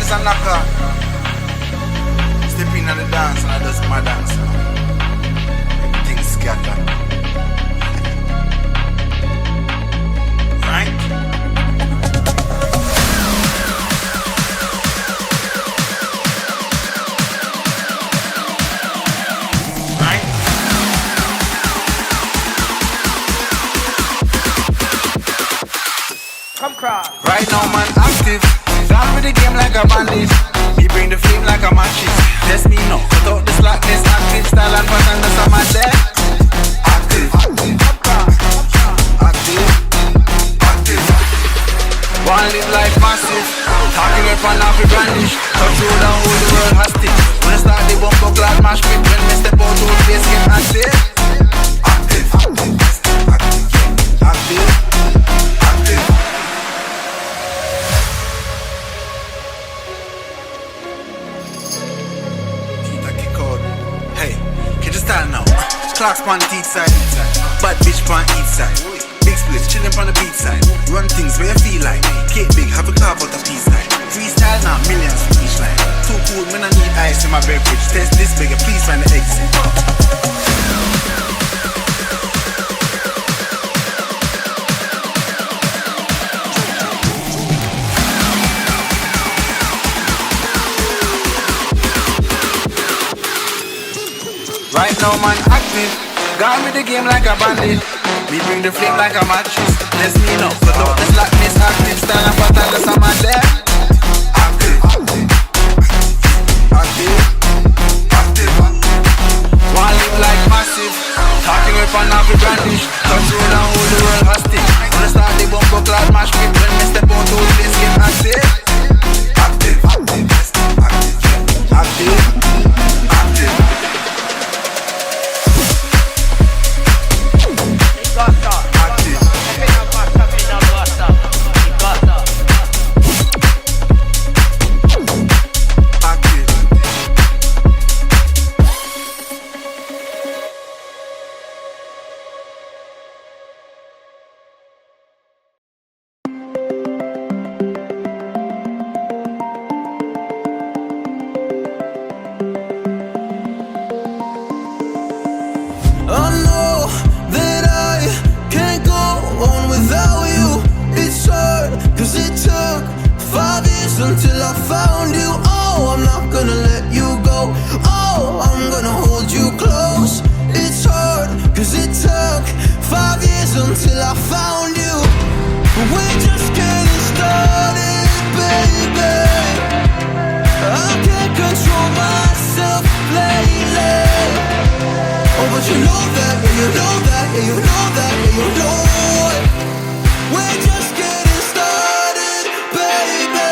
just a knocker. Step in on the dance and I just my dance. Everything scatter. Right? Right? Come cross. Right now man active. Down with the game like a bandit. Me bring the flame like a matches. Test me now, cut out the slackness. Active style and pattern, that's how I'm there. Active. Active. Active. One live life massive. Talking up and off with brandish. Touch road and hold the world hostage. When I start the bumper clad mash pit. When me step out old face get active. Active. Active. Active. Active. Hey, can you style now? Clocks on the teeth side, bad bitch on each side. Big splits, chillin' on the beat side. Run things where you feel like. Cake big, have a carve out a piece like. Freestyle now, millions for each line. Too cool, man, I need ice in my beverage. Test this bigger, please find the exit. Right now man active. Gone with the game like a bandit. Me bring the flame like a mattress. Let's me know. Cut out the slackness. Active style and pattern. That's how I'm there. Active. Active. Active. One live like massive. Talking up and off with brandish. Touch road and hold the world hostage. When I start the bumper clad mash pit. When me step out old place get active. Active. Active. Active. Active. Until I found you, oh, I'm not gonna let you go. Oh, I'm gonna hold you close. It's hard, cause it took 5 years until I found you. We're just getting started, baby. I can't control myself lately. Oh, but you know that, yeah, you know that, yeah, you know that, yeah, you know it. We're just getting started, baby.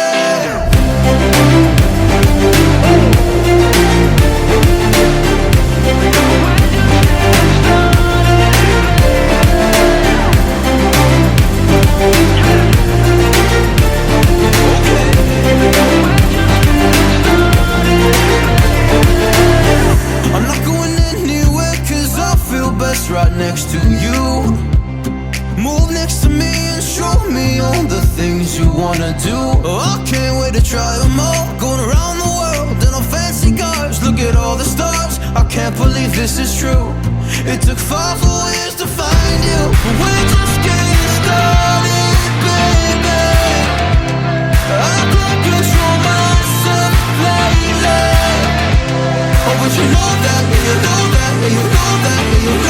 I'm not going anywhere cause I feel best right next to you. Move next to me and show me all the things you wanna do. Oh, I can't wait to try them all. Going around the world in a fancy cars. Look at all the stars, I can't believe this is true. It took 5 whole years to find you. We're just getting started, baby. I can't control myself lately. Oh, but you know that, yeah, you know that, yeah, you know that, yeah, you know that.